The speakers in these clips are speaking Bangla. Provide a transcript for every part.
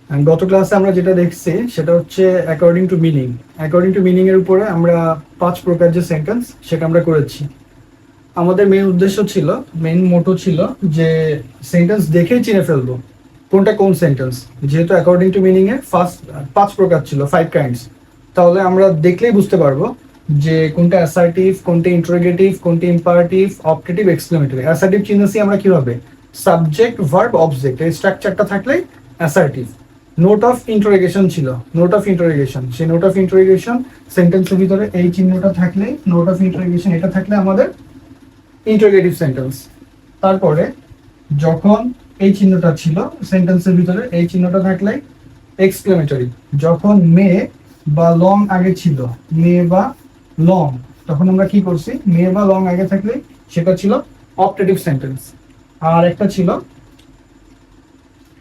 গত ক্লাসে আমরা যেটা দেখছি সেটা হচ্ছে according to meaning. According to meaning এর উপরে আমরা 5 প্রকার যে সেন্টেন্স সেটা আমরা করেছি। আমাদের মেইন উদ্দেশ্য ছিল, মেইন মোটো ছিল যে সেন্টেন্স দেখেই চিনে ফেলবো কোনটা কোন সেন্টেন্স। যেহেতু according to meaning A first 5 প্রকার ছিল, 5 কাইন্ডস, তাহলে আমরা দেখলেই বুঝতে পারবো যে কোনটা অ্যাসার্টিভ, কোনটা ইন্টারোগেটিভ, কোনটা ইম্পারেটিভ, অবজেক্টিভ, এক্সক্লেমেটরি। অ্যাসার্টিভ চিনেছি আমরা কিভাবে, সাবজেক্ট ভার্ব অবজেক্ট এই স্ট্রাকচারটা থাকলেই অ্যাসার্টিভ। নোট অফ ইন্টারোগেশন ছিল, নোট অফ ইন্টারোগেশন, সেই নোট অফ ইন্টারোগেশন সেন্টেন্সের ভিতরে এই চিহ্নটা থাকলেই, নোট অফ ইন্টারোগেশন এটা থাকলে আমাদের ইন্টারোগেটিভ সেন্টেন্স। তারপরে যখন এই চিহ্নটা ছিল সেন্টেন্সের ভিতরে, এই চিহ্নটা থাকলে এক্সক্লেমেটরি। যখন মে বা লং আগে ছিল, মে বা লং, তখন আমরা কি করছি, মে বা লং আগে থাকলে সেটা ছিল অপটেটিভ সেন্টেন্স। আর একটা ছিল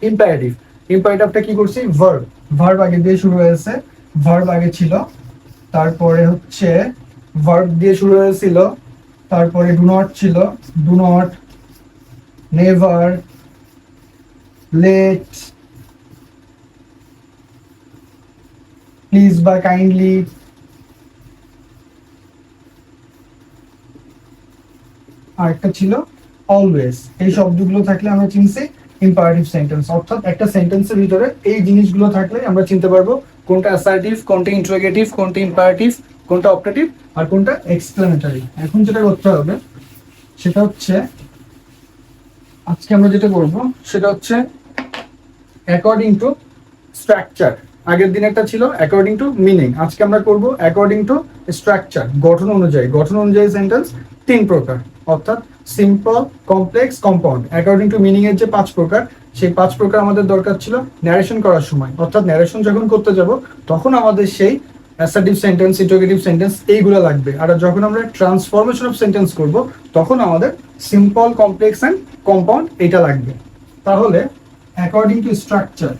ইম্পারেটিভ। ইম্পারেটিভটা কি করছি, ভার্ব, ভার্ব আগে দিয়ে শুরু হয়েছে, ভার্ব আগে ছিল, তারপরে হচ্ছে ভার্ব দিয়ে শুরু হয়েছিল, তারপরে ডু নট ছিল, do not, never, let, please বা কাইন্ডলি, আর একটা ছিল অলওয়েজ। এই শব্দগুলো থাকলে আমরা চিনছি ইম্পারেটিভ সেন্টেন্স। অর্থাৎ একটা সেন্টেন্সের ভিতরে এই জিনিসগুলো থাকলে আমরা চিনতে পারবো কোনটা অ্যাসার্টিভ, কোনটা ইন্টারোগেটিভ, কোনটা ইম্পারেটিভ, কোনটা অপটেটিভ, আর কোনটা এক্সক্লেমেটরি। এখন যেটা করতে হবে সেটা হচ্ছে, আজকে আমরা যেটা করব সেটা হচ্ছে অ্যাকর্ডিং টু স্ট্রাকচার। আগের দিন একটা ছিল অ্যাকর্ডিং টু মিনিং, আজকে আমরা করব অ্যাকর্ডিং টু স্ট্রাকচার, গঠন অনুযায়ী। গঠন অনুযায়ী সেন্টেন্স 3 প্রকার, অর্থাৎ simple, complex, compound. According to meaning এর যে 5 প্রকার, সেই 5 প্রকার আমাদের দরকার ছিল ন্যারেশন করার সময়। অর্থাৎ ন্যারেশন যখন করতে যাব তখন আমাদের সেই অ্যাসার্টিভ সেন্টেন্স, ইন্টারোগেটিভ সেন্টেন্স এইগুলো লাগবে। আর যখন আমরা ট্রান্সফরমেশন অফ সেন্টেন্স করব তখন আমাদের সিম্পল, কমপ্লেক্স অ্যান্ড কম্পাউন্ড এটা লাগবে। তাহলে according to structure,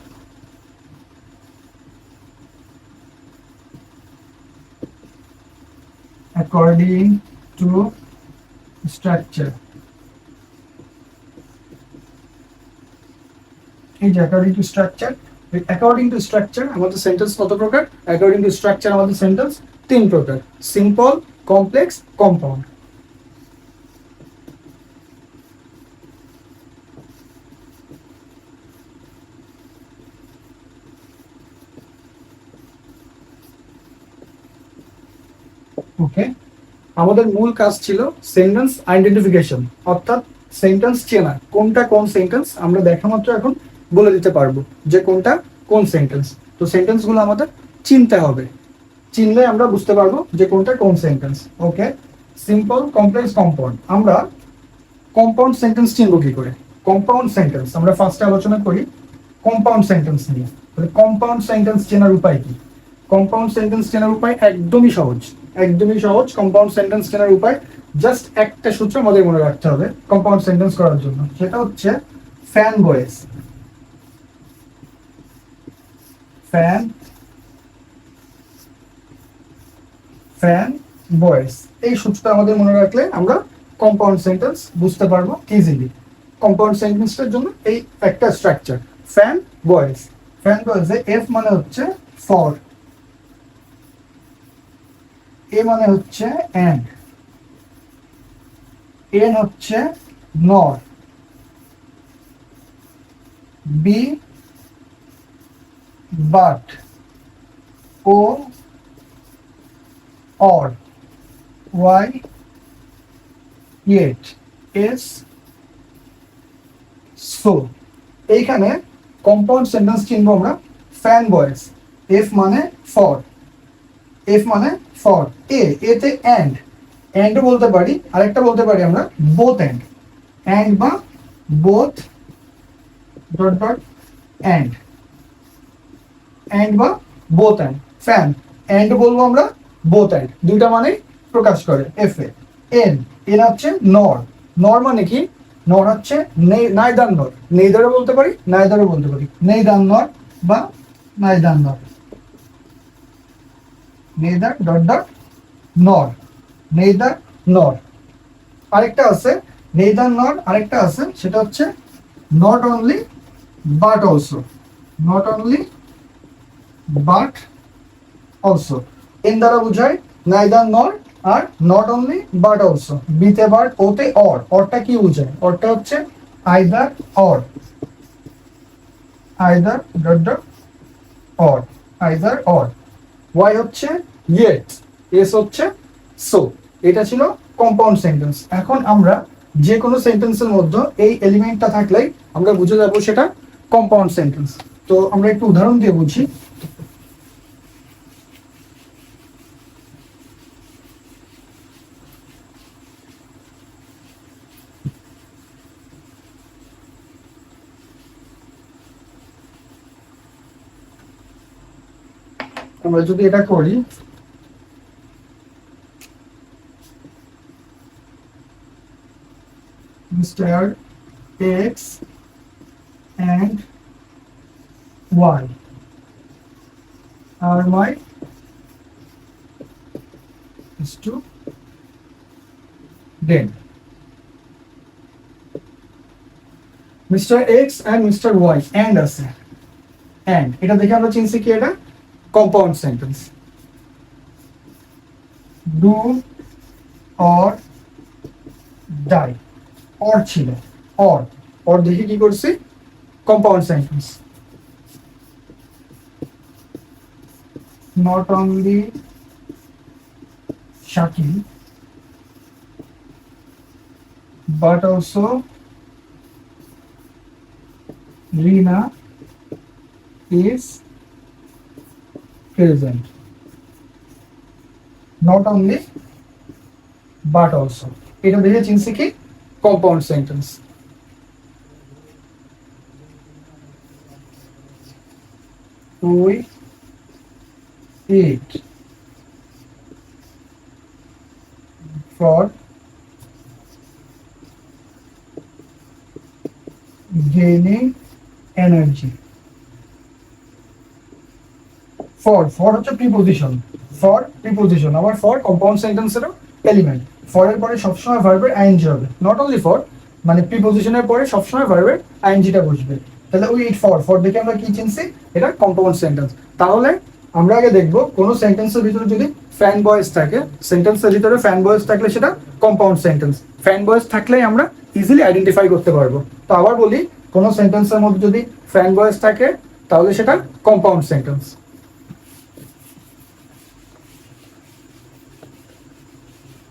according to structure, এই যে according to structure, according to structure আমাদের সেন্টেন্স কত প্রকার, according to structure আমাদের সেন্টেন্স 3 প্রকার, সিম্পল, কমপ্লেক্স, কম্পাউন্ড। ওকে, আমাদের মূল কাজ ছিল সেন্টেন্স আইডেন্টিফিকেশন, অর্থাৎ সেন্টেন্স চেনা, কোনটা কোন সেন্টেন্স আমরা দেখা মাত্র এখন বলে দিতে পারবো যে কোনটা কোন সেন্টেন্স। তো সেন্টেন্সগুলো আমাদের চিনতে হবে, চিনলে আমরা বুঝতে পারবো যে কোনটা কোন sentence. Okay, simple, complex, compound. আমরা কম্পাউন্ড সেন্টেন্স চিনবো কি করে, কম্পাউন্ড সেন্টেন্স আমরা ফার্স্টে আলোচনা করি কম্পাউন্ড সেন্টেন্স নিয়ে। তাহলে কম্পাউন্ড সেন্টেন্স চেনার উপায় কি, কম্পাউন্ড সেন্টেন্স চেনার উপায় একদমই সহজ, একদমই সহজ। কম্পাউন্ড সেন্টেন্স চেনার উপায় জাস্ট একটা সূত্র আমাদের মনে রাখতে হবে কম্পাউন্ড সেন্টেন্স করার জন্য, সেটা হচ্ছে fan voice. Fan, fan voice, এই সূত্রটা আমাদের মনে রাখলে আমরা কম্পাউন্ড সেন্টেন্স বুঝতে পারবো ইজিলি। কম্পাউন্ড সেন্টেন্সটার জন্য এই একটা স্ট্রাকচার, ফ্যান ভয়েস। ফ্যান ভয়েসে এফ মানে হচ্ছে ফর, এ মানে হচ্ছে অ্যান্ড, এন হচ্ছে nor, B but, O or, Y yet, S so. এইখানে কম্পাউন্ড সেন্টেন্স চিনবো আমরা ফ্যান ভয়েস। এফ মানে ফর, এফ মানে ফর, এতে অ্যান্ড, অ্যান্ডও বলতে পারি, আরেকটা বলতে পারি আমরা বোথ অ্যান্ড, অ্যান্ড বা both dot dot and, and বা বোথ অ্যান্ড। ফ্যান অ্যান্ড বলবো আমরা, বোথ অ্যান্ড দুইটা মানে প্রকাশ করে এফ এ। এন, এন হচ্ছে নর, নর মানে কি, নর হচ্ছে নাইদার নর, নেইদারও বলতে পারি, নাইদারও বলতে পারি, নেইদার নর বা neither nor, neither dot dot nor, neither nor. আরেকটা আছে নেইদার নর, আরেকটা আছে সেটা হচ্ছে not only but also. Not only but also. N দ্বারা বোঝায় নাইদার নর আর নট অনলি বাট অলসো। বিতে বাট, ওতে অর। অরটা কি বোঝায়? অরটা হচ্ছে either or, either dot dot or, either or. Y হচ্ছে ইয়েট, এস হচ্ছে সো। এটা ছিল কম্পাউন্ড সেন্টেন্স। এখন আমরা যে কোনো সেন্টেন্সের মধ্যে এই এলিমেন্টটা থাকলেই আমরা বুঝে যাবো সেটা কম্পাউন্ড সেন্টেন্স। তো আমরা একটু উদাহরণ দিয়ে বুঝি। আমরা যদি এটা করি, mister x and y are my student. Mr. X and Mr. Y and আছে, and এটা দেখে আমরা চিনছি কি এটা compound sentence. Do or die, or ছিল, অর অর দেখে কি করছি compound sentence. Not only Shakil but also Rina is present. Not only but also, এটা দেখে চিনছি কি compound sentence. We eat for gaining energy. for হচ্ছে প্রিপোজিশন, for প্রিপোজিশন। আবার for কম্পাউন্ড সেন্টেন্সের এলিমেন্ট। for এর পরে সবসময় ভার্বের আইএনজি হবে, নট অনলি for, মানে প্রিপোজিশনের পরে সবসময় ভার্বের আইএনজিটা বসবে। তাহলে উই ইট for দেখে আমরা কি চিনছি এটা কম্পাউন্ড সেন্টেন্স। তাহলে আমরা আগে দেখব কোন সেন্টেন্সের ভিতরে যদি ফ্যান বয়েস থাকে, সেন্টেন্সের ভিতরে ফ্যান বয়েস থাকলে সেটা কম্পাউন্ড সেন্টেন্স। ফ্যান বয়েস থাকলেই আমরা ইজিলি আইডেন্টিফাই করতে পারবো। তো আবার বলি, কোন সেন্টেন্সের মধ্যে যদি ফ্যান বয়েস থাকে তাহলে সেটা কম্পাউন্ড সেন্টেন্স।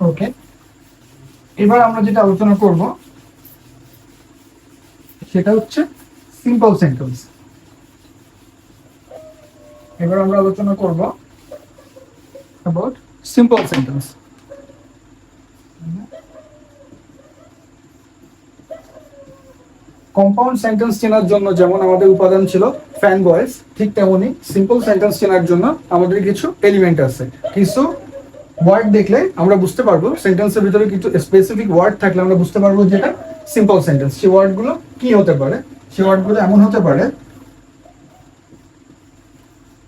ওকে, এবার আমরা যেটা আলোচনা করব সেটা হচ্ছে সিম্পল সেন্টেন্স। এবার আমরা আলোচনা করব about simple sentence. Compound sentence চেনার জন্য যেমন আমাদের উপাদান ছিল ফ্যান বয়েস, ঠিক তেমনি সিম্পল সেন্টেন্স চেনার জন্য আমাদের কিছু এলিমেন্ট আছে, কিছু ওয়ার্ড দেখলে আমরা বুঝতে পারবো, সেন্টেন্সের ভিতরে কিছু স্পেসিফিক ওয়ার্ড থাকলে আমরা বুঝতে পারবো যেটা সিম্পল সেন্টেন্স। সেই ওয়ার্ডগুলো কি হতে পারে? সেই ওয়ার্ডগুলো এমন হতে পারে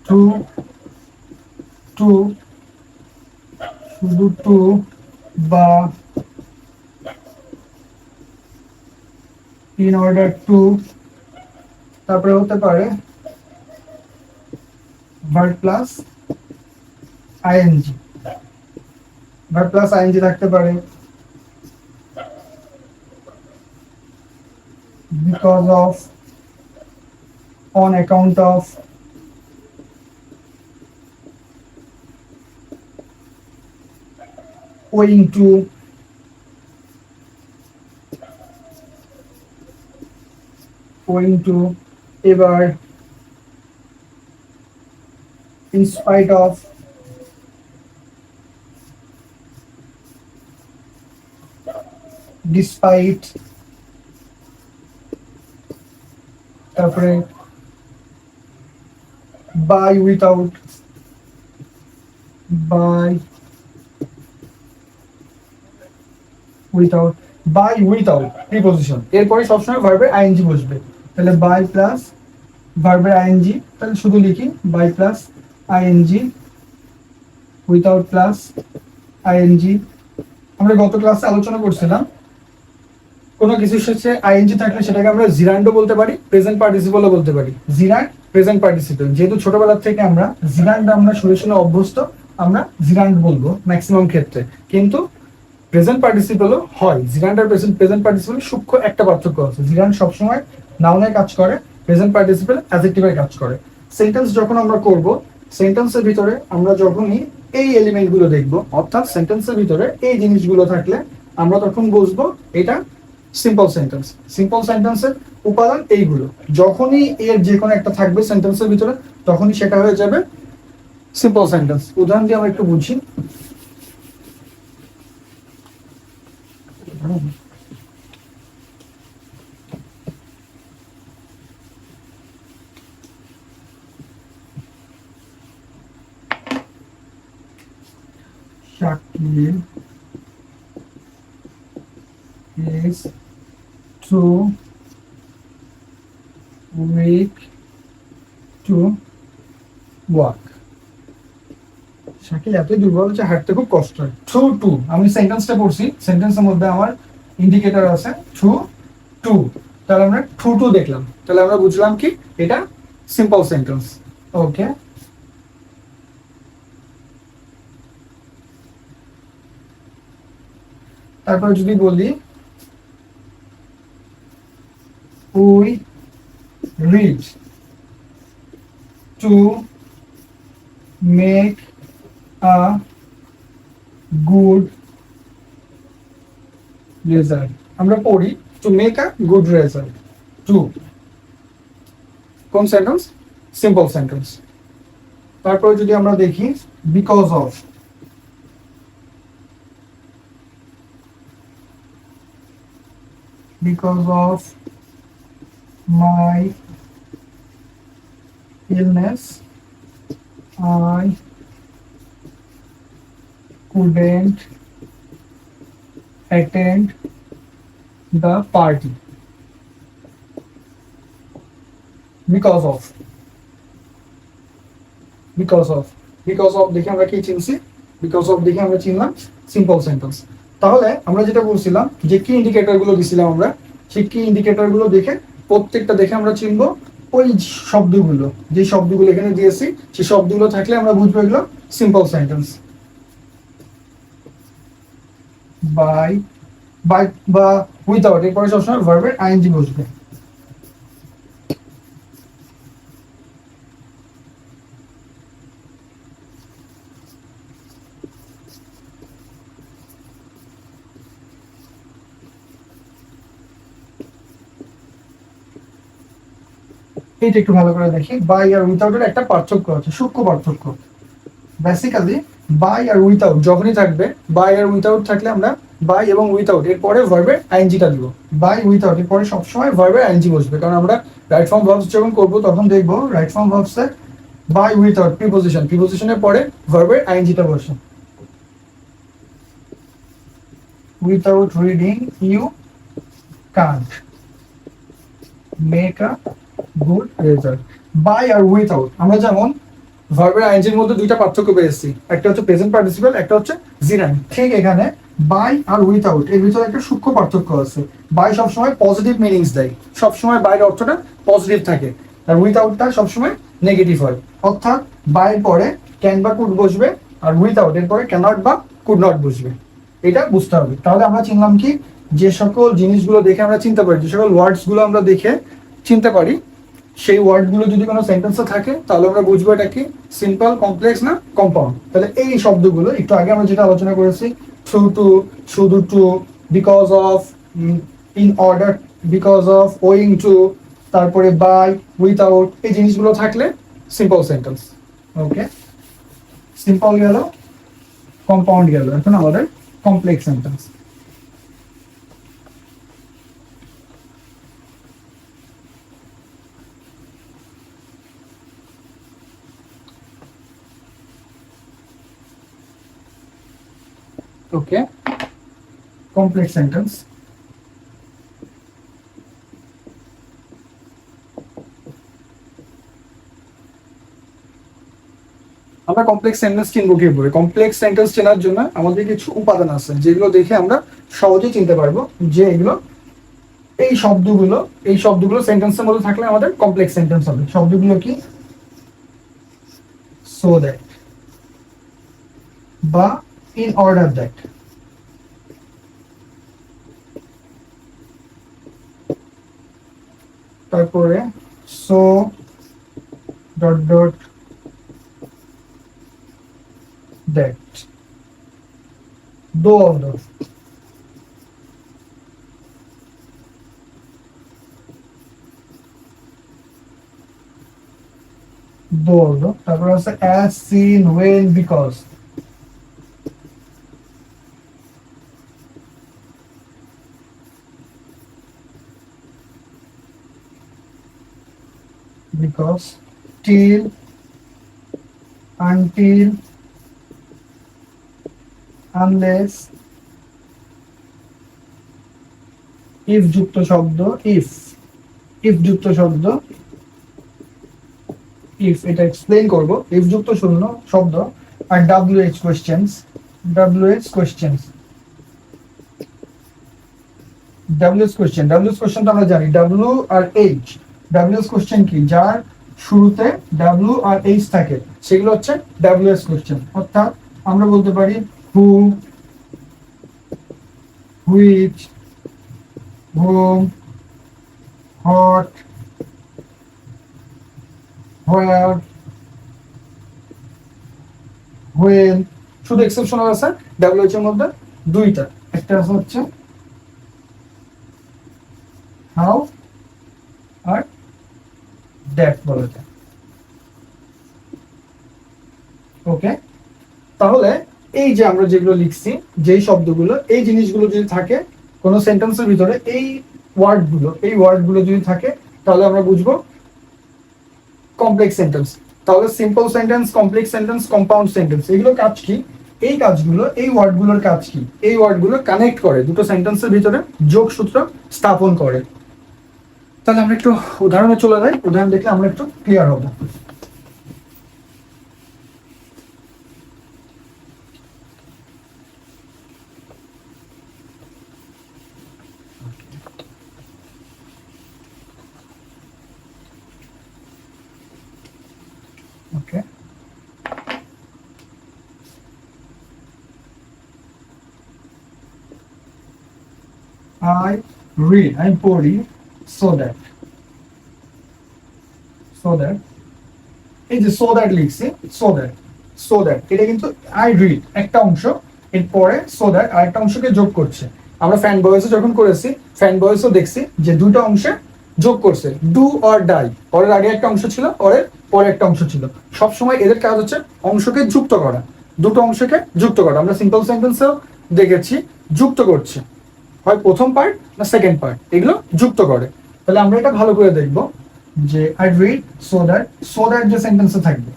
টু, টু, শুধু টু, বা ইন অর্ডার টু, তারপরে হতে পারে verb plus ING. Verb plus ING থাকতে পারে because of, on account of, owing to, owing to, এবার in spite of, despite, তারপরে by, without, by, without, by without preposition, এরপরে সবসময় ভার্বের আইএনজি বসবে। তাহলে বাই প্লাস ভার্বের আইএনজি, তাহলে শুধু লিখি by plus ING, without plus ING. আমরা গত ক্লাসে আলোচনা করছিলাম কোনো কিছু শেষে আইএনজি থাকলে সেটাকে আমরা জিরান্ডও বলতে পারি, প্রেজেন্ট পার্টিসিপলও বলতে পারি। জিরান্ড, প্রেজেন্ট পার্টিসিপল, যেহেতু ছোটবেলা থেকে আমরা জিরান্ড আমরা শুনে শুনে অভ্যস্ত, আমরা জিরান্ড বলবো ম্যাক্সিমাম ক্ষেত্রে। কিন্তু প্রেজেন্ট পার্টিসিপলও হয়। জিরান্ড আর প্রেজেন্ট পার্টিসিপল সূক্ষ্ম একটা পার্থক্য আছে। জিরান্ড সবসময় নাউনের কাজ করে, প্রেজেন্ট পার্টিসিপল অ্যাডজেক্টিভের কাজ করে। সেন্টেন্স যখন আমরা করব, সেন্টেন্সের ভিতরে আমরা যখনই এই এলিমেন্টগুলো দেখব, অর্থাৎ সেন্টেন্সের ভিতরে এই জিনিসগুলো থাকলে আমরা তখন বুঝবো এটা সিম্পল সেন্টেন্স। সিম্পল সেন্টেন্সের উপাদান এইগুলো। যখনই এর যে কোনো একটা থাকবে সেন্টেন্সের ভিতরে, তখনই সেটা হয়ে যাবে সিম্পল সেন্টেন্স। উদাহরণ দিয়ে আমরা একটু বুঝি। Shakib is too weak to walk. Shakil এতই দুর্বল যে হাঁটতে খুব কষ্ট হয়। ট্রু টু, আমি সেন্টেন্সটা পড়ছি, সেন্টেন্সের মধ্যে আমার ইন্ডিকেটর আছে ট্রু টু, তাহলে আমরা ট্রু টু দেখলাম, তাহলে আমরা বুঝলাম কি এটা সিম্পল সেন্টেন্স। ওকে, তারপর যদি বলি we read to make a good result, আমরা পড়ি to make a good result. To কোন সেন্টেন্স? Simple sentence. তারপর যদি আমরা দেখি because of, because of my illness I couldn't attend the party. Because of দেখে আমরা কি চিনছি? বিকজ অফ দেখে আমরা চিনলাম সিম্পল সেন্টেন্স। তাহলে আমরা যেটা বলছিলাম যে কি ইন্ডিকেটর গুলো দিছিলাম আমরা, সেই কি ইন্ডিকেটর গুলো দেখে প্রত্যেকটা দেখে আমরা চিনবো ওই শব্দগুলো, যে শব্দগুলো এখানে দিয়েছি সেই শব্দগুলো থাকলে আমরা বুঝবো এগুলো সিম্পল সেন্টেন্স। বাই বাই বা উইথাউট, এরপরে সবসময় ভার্বের আইএনজি বসবে। এইটা একটু ভালো করে দেখি। বাই আর উইথাউটের একটা পার্থক্য আছে, সূক্ষ্ম পার্থক্য। বেসিক্যালি বাই আর উইথাউট যখনই থাকবে, বাই আর উইথাউট থাকলে আমরা বাই এবং উইথাউট এরপরে ভার্বের আইএনজিটা দিব। বাই উইথাউট এরপরে সবসময় ভার্বের আইএনজি বসবে, কারণ আমরা রাইট ফর্ম ভার্বস যখন করবো তখন দেখবো রাইট ফর্ম ভার্বসে বাই উইথাউট প্রিপোজিশন, প্রিপোজিশনের পরে ভার্বের আইএনজিটা বসে। Without reading you can't make a good result. By আর উইথাউট আমরা যেমন ভার্বের আইএনজির মধ্যে দুইটা পার্থক্য পেয়েছি, একটা হচ্ছে প্রেজেন্ট পার্টিসিপল, একটা হচ্ছে জিরান্ড। ঠিক এখানে বাই আর উইথাউট এর ভিতরে একটা সূক্ষ্ম পার্থক্য আছে। বাই সবসময় পজিটিভ মিনিংস দেয়, সবসময় বাইরের অর্থটা পজিটিভ থাকে, আর উইথাউটটা সবসময় নেগেটিভ হয়। অর্থাৎ বাইয়ের পরে ক্যান বা কুড বসবে, আর উইথাউট এর পরে ক্যানট বা কুড নট বসবে। এটা বুঝতে হবে। তাহলে আমরা চিনলাম কি, যে সকল জিনিসগুলো দেখে আমরা চিনতে পারি, যে সকল ওয়ার্ডস গুলো আমরা দেখে চিনতে পারি, সেই ওয়ার্ডগুলো যদি কোনো সেন্টেন্সে থাকে তাহলে আমরা বুঝবো এটা কি সিম্পল, কমপ্লেক্স না কম্পাউন্ড। তাহলে এই শব্দগুলো একটু আগে আমরা যেটা আলোচনা করেছি, থ্রু টু, শুধু to, because of, in order, because of, owing to, তারপরে বাই, উইথাউট, এই জিনিসগুলো থাকলে সিম্পল সেন্টেন্স। ওকে, সিম্পল গেল, কম্পাউন্ড গেল, এখন আমাদের complex sentence. Okay, complex sentence. আমরা কমপ্লেক্স সেন্টেন্স চিনবো কিভাবে? কমপ্লেক্স সেন্টেন্স চেনার জন্য আমাদের কিছু উপাদান আছে যেগুলো দেখে আমরা সহজেই চিনতে পারবো যে এগুলো এই শব্দগুলো সেন্টেন্সের মধ্যে থাকলে আমাদের কমপ্লেক্স সেন্টেন্স হবে। শব্দগুলো কি? সো দ্যাট বা ইন অর্ডার দ্যাট। তারপরে so dot dot that, though order, though order. তারপরে আছে as since when because, because, till, until, unless, if যুক্ত শব্দ, ইফ যুক্ত শব্দ, ইফ এটা এক্সপ্লেইন করব, ইফ যুক্ত শূন্য শব্দ, আর WH questions, WH questions, WH question তো আমরা জানি W আর H। WH কোয়েশ্চেন কি? যার শুরুতে W আর H থাকে সেগুলো হচ্ছে WH কোয়েশ্চেন। অর্থাৎ আমরা বলতে পারি who, which, whom, what, where, when। শুধু এক্সেপশনাল আছে WH এর মধ্যে দুইটা, একটা হচ্ছে হাউ আর দ্যাট বলা যায়। ওকে, তাহলে এই যে আমরা যেগুলো লিখছি, যেই শব্দগুলো, এই জিনিসগুলো যদি থাকে কোনো সেন্টেন্সের ভিতরে, এই ওয়ার্ডগুলো যদি থাকে, তাহলে আমরা বুঝবো কমপ্লেক্স সেন্টেন্স। তাহলে simple sentence, complex sentence, compound sentence, এগুলো কাজ কি? এই কাজগুলো, এই ওয়ার্ডগুলোর কাজ কি? এই ওয়ার্ডগুলো কানেক্ট করে, দুটো সেন্টেন্সের ভিতরে যোগসূত্র স্থাপন করে। তাহলে আমরা একটু উদাহরণে চলে যাই, উদাহরণ দেখলে আমরা একটু ক্লিয়ার হবো। ওকে, I read, আমি পড়ি, so that, এই যে so that লিখছি, so that এটা কিন্তু I read একটা অংশ, এরপরে so that আরেকটা অংশকে যোগ করছে। আমরা ফ্যান ভয়েসে যখন করেছি, ফ্যান ভয়েসও দেখছি যে দুটো অংশে যোগ করছে, ডু অর ডাই, ওরের আগে একটা অংশ ছিল, ওরের পরে একটা অংশ ছিল। সবসময় এদের কাজ হচ্ছে অংশকে যুক্ত করা, দুটো অংশকে যুক্ত করা। আমরা সিম্পল সেন্টেন্সেও দেখেছি যুক্ত করছে, হয় প্রথম পার্ট না সেকেন্ড পার্ট, এগুলো যুক্ত করে। তাহলে আমরা এটা ভালো করে দেখব যে আই রিড সো দ্যাট যে সেন্টেন্সে থাকবে,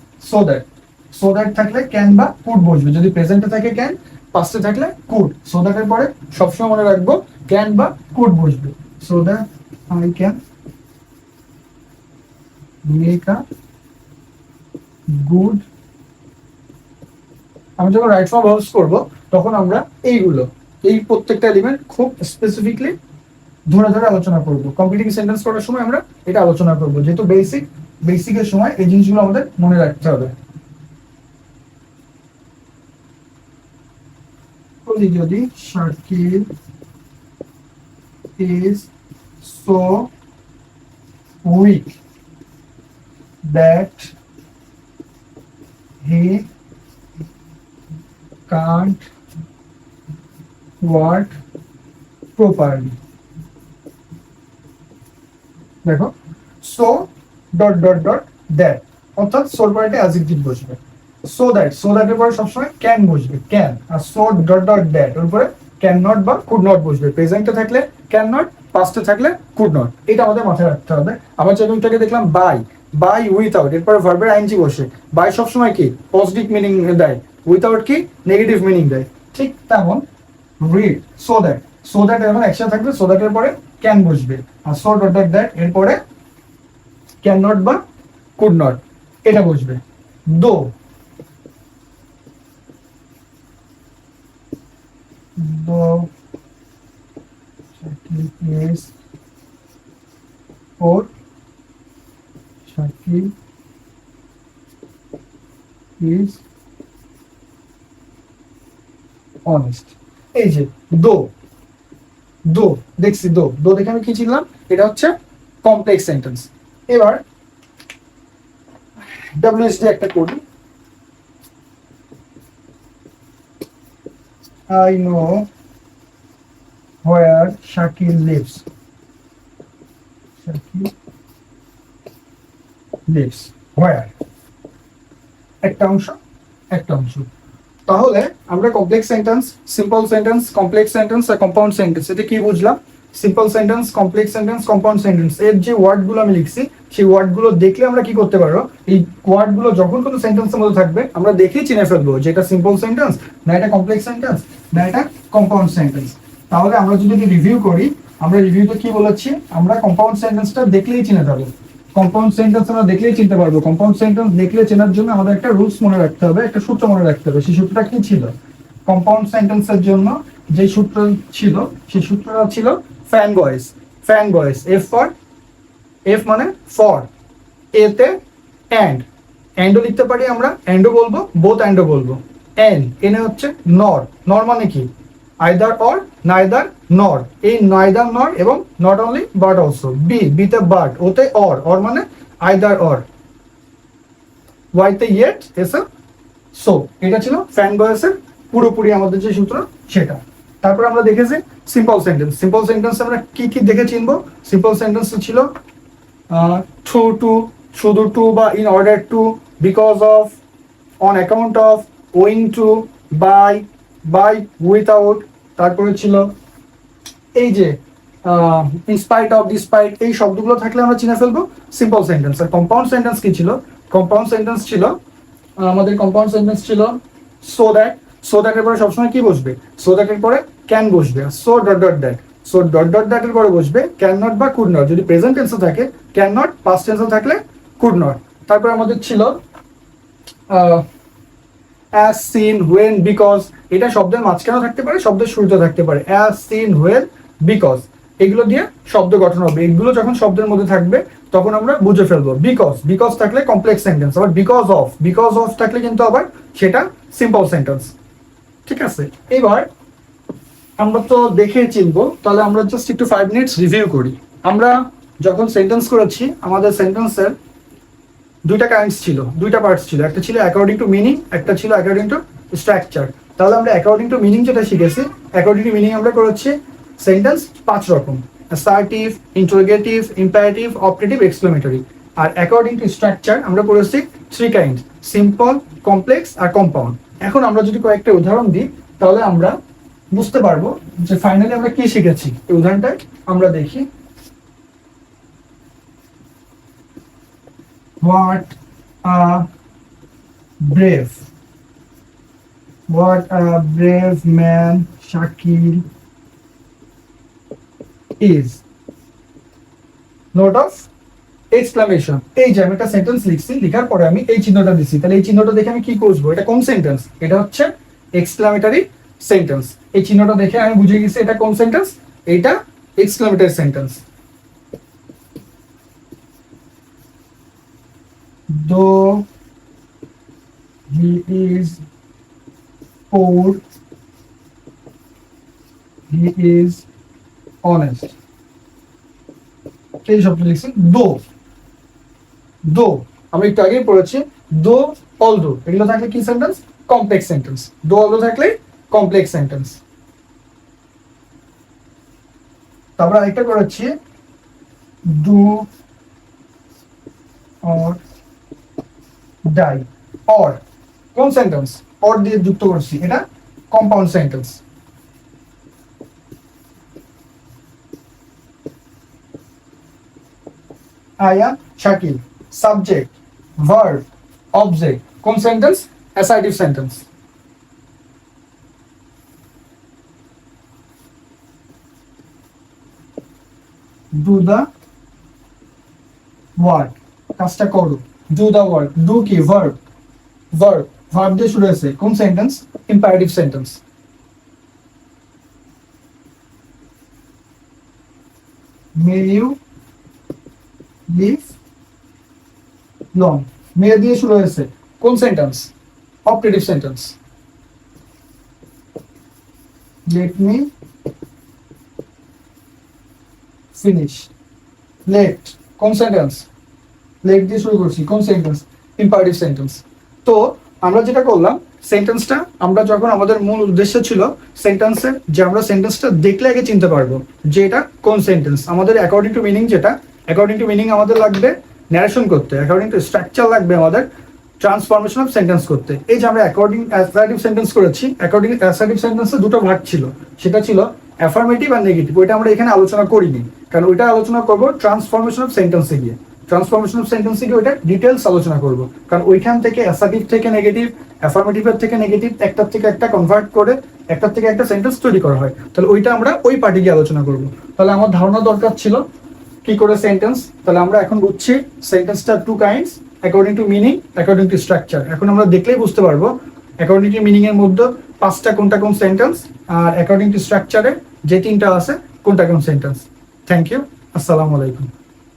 সো দ্যাট থাকলে ক্যান বা কুড বসবে। যদি প্রেজেন্টে থাকে ক্যান, পাস্টে থাকলে কুড। সো দ্যাটের পরে সবসময় মনে রাখবো ক্যান বা কুড বসবে। So that I can make a good, আমি যখন রাইট ফর্ম ভার্বস করব তখন আমরা এই প্রত্যেকটা এলিমেন্ট খুব স্পেসিফিকলি ধরে ধরে আলোচনা করব। কমপ্লিটিং সেন্টেন্স করার সময় আমরা এটা আলোচনা করব, যেহেতু বেসিকের সময় এই জিনিসগুলো আমাদের মনে রাখতে হবে। যদি Shakil is so weak that he can't work properly, দেখো so dot dot dot that, অর্থাৎ সোর পরে অ্যাডজেক্টিভ বসবে। সো দ্যাট এর পরে সবসময় ক্যান বসবে, ক্যান। আর সো ডট ডট দ্যাট এর উপরে ক্যান নট বা কুড নট বসবে। প্রেজেন্টে থাকলে ক্যান নট, পাস্টে থাকলে কুড নট, এটা আমাদের মাথায় রাখতে হবে। আমার চ্যাপ্টারটাকে দেখলাম বাই উইথআউট, এরপরে ভার্বের আইএনজি বসে। বাই সবসময় কি পজিটিভ মিনিং দেয়, উইথআউট কি নেগেটিভ মিনিং দেয়। ঠিক তেমন রিড সো দ্যাট এখন একসাথে থাকবে, সো দ্যাট এর পরে ক্যান বসবে, আর সো ডট ডট দ্যাট এর পরে ক্যান নট বা কুড নট এটা বসবে। দো is or Shakil is honest. এই যে দো, দো দেখছি, দো দো দেখে আমি কি চিনলাম, এটা হচ্ছে কমপ্লেক্স সেন্টেন্স। এবার ডব্লিউএসডি একটা করি। I know where Shakil lives. Shakil lives. Where? একটা অংশ, একটা অংশ। তাহলে আমরা complex sentence, simple sentence, complex sentence আর কম্পাউন্ড সেন্টেন্স, এটা কি বুঝলাম? Simple sentence, complex sentence, compound sentence, এর যে ওয়ার্ডগুলো আমি লিখছি সেই ওয়ার্ডগুলো দেখলে আমরা কি করতে পারবো, এই ওয়ার্ডগুলো যখন কোনো সেন্টেন্সের মধ্যে থাকবে আমরা দেখেই চিনে ফেলবো যে এটা সিম্পল সেন্টেন্স না এটা কমপ্লেক্স সেন্টেন্স না এটা কম্পাউন্ড সেন্টেন্স। তাহলে আমরা যদি রিভিউ করি, আমরা রিভিউতে কি বলেছি, আমরা কম্পাউন্ড সেন্টেন্সটা দেখলেই চিনে যাবো। কম্পাউন্ড সেন্টেন্স আমরা দেখলেই চিনতে পারবো। কম্পাউন্ড সেন্টেন্স দেখলে চেনার জন্য আমাদের একটা রুলস মনে রাখতে হবে, একটা সূত্র মনে রাখতে হবে। সেই সূত্রটা কি ছিল? কম্পাউন্ড সেন্টেন্সের জন্য যে সূত্র ছিল সেই সূত্রটা ছিল fan voice. Fan voice, F for, F মানে ফর, এতে অ্যান্ড, অ্যান্ডও লিখতে পারি আমরা, অ্যান্ডও বলবো, বোথ অ্যান্ডও বলবো। এন, এনে হচ্ছে নর, নর মানে কি আইদার অর, নাইদার নর, এই নাইদার নর এবং not only but also. B, বিতে বাট, ওতে অর, অর মানে আইদার অর, ওয়াইতে ইয়েট, এসে সো। এটা ছিল ফ্যান ভয়েসের পুরোপুরি আমাদের যে সূত্র সেটা। তারপর আমরা দেখেছি সিম্পল সেন্টেন্স। সিম্পল সেন্টেন্স আমরা কি কি দেখে চিনবো? সিম্পল সেন্টেন্স ছিল থ্রু টু, শুধু টু বা in order to, because of, on account of, owing to, by, by without. তারপরে ছিল এই যে ইনস্পাইট অফ, ডিসপাইট, এই শব্দগুলো থাকলে আমরা চিনে ফেলবো সিম্পল সেন্টেন্স। আর কম্পাউন্ড সেন্টেন্স কি ছিল? কম্পাউন্ড সেন্টেন্স ছিল আমাদের কম্পাউন্ড সেন্টেন্স ছিল সো দ্যাট, সো দ্যাটের পরে সবসময় কি বসবে? সো দ্যাটের পরে ক্যান বসবে। So dot dot that, so dot dot দ্যাটের পরে বসবে ক্যান নট বা কুড নট। যদি প্রেজেন্ট টেন্সে থাকে ক্যান নট, পাস্ট টেন্সে থাকলে কুড নট। তারপরে আমাদের ছিল অ্যাজ সিন, হোয়েন, বিকজ। এটা শব্দের মাঝখানেও থাকতে পারে, শব্দের শুরুতে থাকতে পারে। অ্যাজ সিন, হোয়েন, বিকজ, এগুলো দিয়ে শব্দ গঠন হবে। এগুলো যখন শব্দের মধ্যে থাকবে তখন আমরা বুঝে ফেলবো। বিকজ, বিকজ থাকলে কমপ্লেক্স সেন্টেন্স। আবার বিকজ অফ, বিকজ অফ থাকলে কিন্তু আবার সেটা সিম্পল সেন্টেন্স। ঠিক আছে, এবার আমরা তো দেখে চিনবো, তাহলে আমরা জাস্ট একটু 5 মিনিটস রিভিউ করি। আমরা যখন সেন্টেন্স করেছি আমাদের সেন্টেন্সের দুইটা কাইন্ডস ছিল, দুইটা পার্টস ছিল। একটা ছিল অ্যাকর্ডিং টু মিনিং, একটা ছিল অ্যাকর্ডিং টু স্ট্রাকচার। তাহলে আমরা অ্যাকর্ডিং টু মিনিং যেটা শিখেছি, অ্যাকর্ডিং টু মিনিং আমরা করেছি সেন্টেন্স 5 রকম: assertive, interrogative, imperative, operative, exclamatory. আর অ্যাকর্ডিং টু স্ট্রাকচার আমরা করেছি 3 কাইন্ড: সিম্পল, কমপ্লেক্স আর কম্পাউন্ড। এখন আমরা যদি কয়েকটা উদাহরণ দিই তাহলে আমরা বুঝতে পারবো যে ফাইনালি আমরা কি শিখেছি। এই উদাহরণটা আমরা দেখি। What a brave, what a brave man Shakil is. Note of exclamation. এই যে আমি একটা সেন্টেন্স লিখছি, লেখার পরে আমি এই চিহ্নটা দিচ্ছি, তাহলে এই চিহ্নটা দেখে আমি কি বুঝবো এটা কোন সেন্টেন্স? এটা হচ্ছে এক্সক্লামেটরি সেন্টেন্স। এই চিহ্নটা দেখে আমি বুঝে গেছি এটা কোন সেন্টেন্স, এটা exclamatory sentence. Though he is poor, he is honest. এই শব্দ লিখছি দো, দো আমরা একটু আগেই পড়েছি। দো, অলদো, এগুলো থাকলে কি sentence? Complex sentence. Though, although থাকলে কমপ্লেক্স সেন্টেন্স। তারপর আরেকটা করেছি ডু অর ডাই। অর কোন সেন্টেন্স? অর দিয়ে যুক্ত করছি, এটা compound sentence. I am Shakil, subject, verb, object, কোন sentence? Assertive sentence. Do the work, কাজটা করো। ডু দ্য ওয়ার্ক, ডু কি? ভার্ব, ভার্ব, ভার্ব দিয়ে শুরু হয়েছে, কোন sentence? Imperative sentence. May you live long, may দিয়ে শুরু হয়েছে। কোন sentence? Optative sentence. Let me finish. Late কোন সেন্টেন্স? লেট দিয়ে শুরু করছি, কোন সেন্টেন্স? Imperative sentence. তো আমরা যেটা করলাম, সেন্টেন্সটা আমরা যখন আমাদের মূল উদ্দেশ্য ছিল সেন্টেন্সের, যে আমরা সেন্টেন্সটা দেখলে আগে চিনতে পারবো যে এটা কোন সেন্টেন্স। আমাদের অ্যাকর্ডিং টু মিনিং, যেটা অ্যাকর্ডিং টু মিনিং আমাদের লাগবে ন্যারেশন করতে, অ্যাকর্ডিং টু স্ট্রাকচার লাগবে আমাদের ট্রান্সফরমেশন অফ সেন্টেন্স করতে। এই যে আমরা অ্যাকর্ডিং অ্যাসার্টিভ সেন্টেন্স করেছি, অ্যাকর্ডিং অ্যাসার্টিভ সেন্টেন্সে দুটো ভাগ ছিল, সেটা ছিল অ্যাফার্মেটিভ আর নেগেটিভ। ওইটা আমরা এখানে আলোচনা করিনি, কারণ ওইটা আলোচনা করবো ট্রান্সফরমেশন অফ সেন্টেন্সে গিয়ে। ট্রান্সফরমেশন অফ সেন্টেন্সে গিয়ে ওইটা ডিটেলস আলোচনা করবো, কারণ ওইখান থেকে অ্যাসার্টিভ থেকে নেগেটিভ, অ্যাফার্মেটিভের থেকে নেগেটিভ, একটার থেকে একটা কনভার্ট করে একটার থেকে একটা সেন্টেন্স তৈরি করা হয়। তাহলে ওইটা আমরা ওই পার্টি গিয়ে আলোচনা করবো। তাহলে আমার ধারণা দরকার ছিল কি করে সেন্টেন্স। তাহলে আমরা এখন বুঝছি সেন্টেন্সটা two kinds, according to meaning, according to structure. এখন আমরা দেখলেই বুঝতে পারবো অ্যাকর্ডিং টু মিনিং এর মধ্যে পাঁচটা কোনটা কোন সেন্টেন্স, আর অ্যাকর্ডিং টু স্ট্রাকচারে যে তিনটা আছে কোনটা কোন সেন্টেন্স। থ্যাংক ইউ, আসসালামু আলাইকুম।